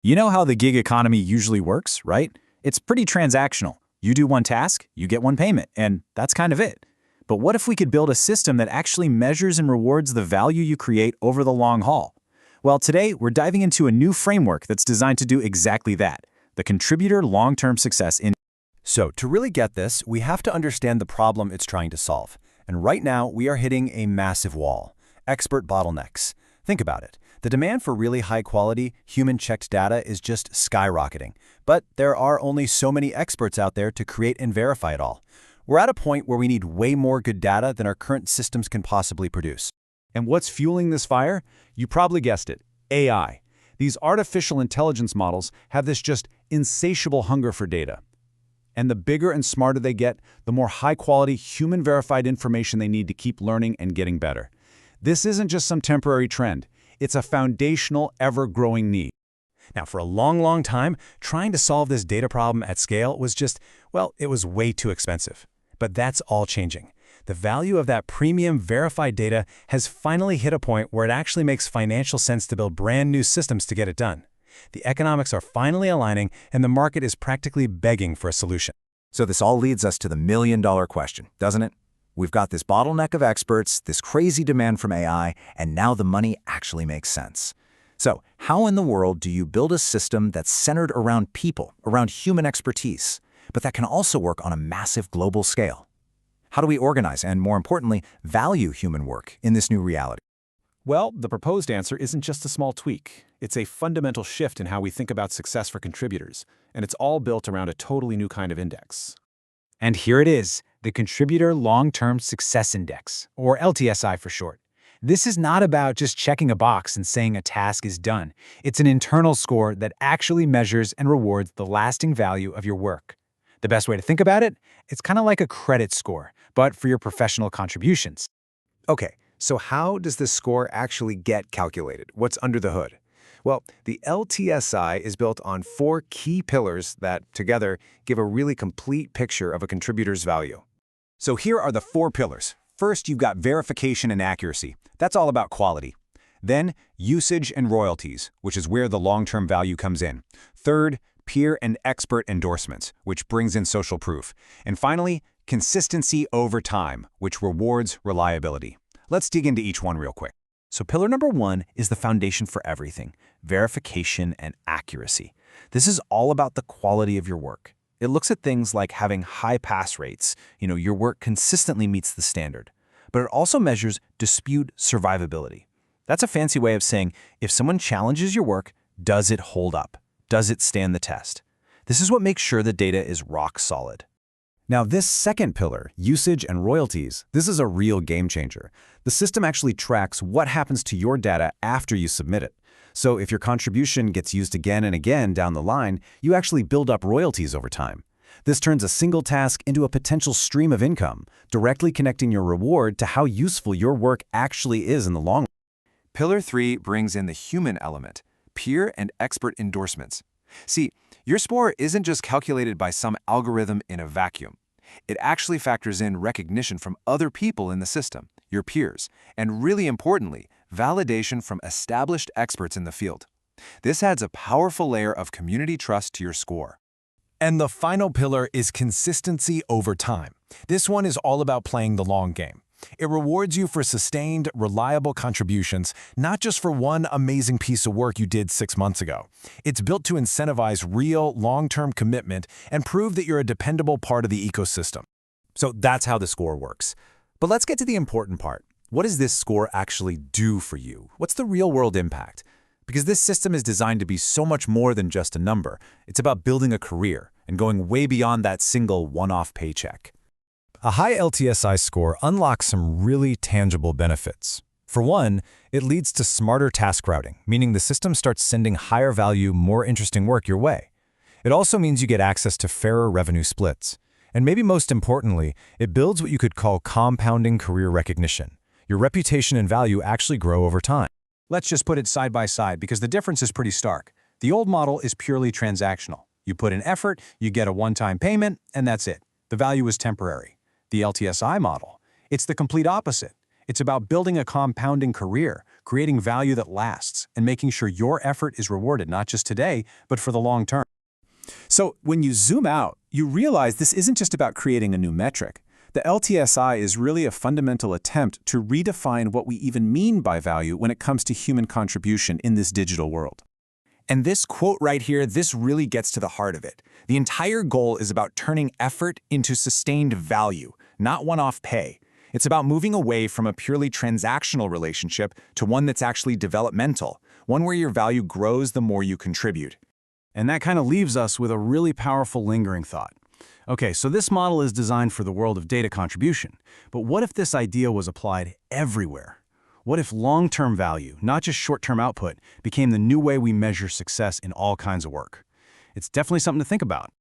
You know how the gig economy usually works, right? It's pretty transactional. You do one task, you get one payment, and that's kind of it. But what if we could build a system that actually measures and rewards the value you create over the long haul? Well, today we're diving into a new framework that's designed to do exactly that, the Contributor Long-Term Success Index. So to really get this, we have to understand the problem it's trying to solve. And right now, we are hitting a massive wall: expert bottlenecks. Think about it. The demand for really high-quality, human-checked data is just skyrocketing. But there are only so many experts out there to create and verify it all. We're at a point where we need way more good data than our current systems can possibly produce. And what's fueling this fire? You probably guessed it, AI. These artificial intelligence models have this just insatiable hunger for data. And the bigger and smarter they get, the more high-quality, human-verified information they need to keep learning and getting better. This isn't just some temporary trend. It's a foundational, ever-growing need. Now, for a long time, trying to solve this data problem at scale was just, well, it was way too expensive. But that's all changing. The value of that premium verified data has finally hit a point where it actually makes financial sense to build brand new systems to get it done. The economics are finally aligning, and the market is practically begging for a solution. So this all leads us to the million-dollar question, doesn't it? We've got this bottleneck of experts, this crazy demand from AI, and now the money actually makes sense. So how in the world do you build a system that's centered around people, around human expertise, but that can also work on a massive global scale? How do we organize and, more importantly, value human work in this new reality? Well, the proposed answer isn't just a small tweak. It's a fundamental shift in how we think about success for contributors, and it's all built around a totally new kind of index. And here it is, the Contributor Long-Term Success Index, or LTSI for short. This is not about just checking a box and saying a task is done. It's an internal score that actually measures and rewards the lasting value of your work. The best way to think about it? It's kind of like a credit score, but for your professional contributions. Okay, so how does this score actually get calculated? What's under the hood? Well, the LTSI is built on 4 key pillars that, together, give a really complete picture of a contributor's value. So here are the 4 pillars. First, you've got verification and accuracy. That's all about quality. Then, usage and royalties, which is where the long-term value comes in. Third, peer and expert endorsements, which brings in social proof. And finally, consistency over time, which rewards reliability. Let's dig into each one real quick. So pillar number 1 is the foundation for everything: verification and accuracy. This is all about the quality of your work. It looks at things like having high pass rates, your work consistently meets the standard. But it also measures dispute survivability. That's a fancy way of saying if someone challenges your work, does it hold up? Does it stand the test? This is what makes sure the data is rock solid. Now, this second pillar, usage and royalties, this is a real game changer. The system actually tracks what happens to your data after you submit it. So if your contribution gets used again and again down the line, you actually build up royalties over time. This turns a single task into a potential stream of income, directly connecting your reward to how useful your work actually is in the long run. Pillar 3 brings in the human element: peer and expert endorsements. See, your score isn't just calculated by some algorithm in a vacuum. It actually factors in recognition from other people in the system, your peers, and really importantly, validation from established experts in the field. This adds a powerful layer of community trust to your score. And the final pillar is consistency over time. This one is all about playing the long game. It rewards you for sustained, reliable contributions, not just for one amazing piece of work you did 6 months ago. It's built to incentivize real, long-term commitment and prove that you're a dependable part of the ecosystem. So that's how the score works. But let's get to the important part. What does this score actually do for you? What's the real-world impact? Because this system is designed to be so much more than just a number. It's about building a career and going way beyond that single one-off paycheck. A high LTSI score unlocks some really tangible benefits. For one, it leads to smarter task routing, meaning the system starts sending higher value, more interesting work your way. It also means you get access to fairer revenue splits. And maybe most importantly, it builds what you could call compounding career recognition. Your reputation and value actually grow over time. Let's just put it side by side because the difference is pretty stark. The old model is purely transactional. You put in effort, you get a one-time payment, and that's it. The value is temporary. The LTSI model, it's the complete opposite. It's about building a compounding career creating value that lasts and making sure your effort is rewarded not just today, but for the long term. So when you zoom out, you realize this isn't just about creating a new metric. The LTSI is really a fundamental attempt to redefine what we even mean by value when it comes to human contribution in this digital world. And this quote right here, this really gets to the heart of it. The entire goal is about turning effort into sustained value, not one-off pay. It's about moving away from a purely transactional relationship to one that's actually developmental, one where your value grows the more you contribute. And that kind of leaves us with a really powerful lingering thought. Okay, so this model is designed for the world of data contribution, but what if this idea was applied everywhere? What if long-term value, not just short-term output, became the new way we measure success in all kinds of work? It's definitely something to think about.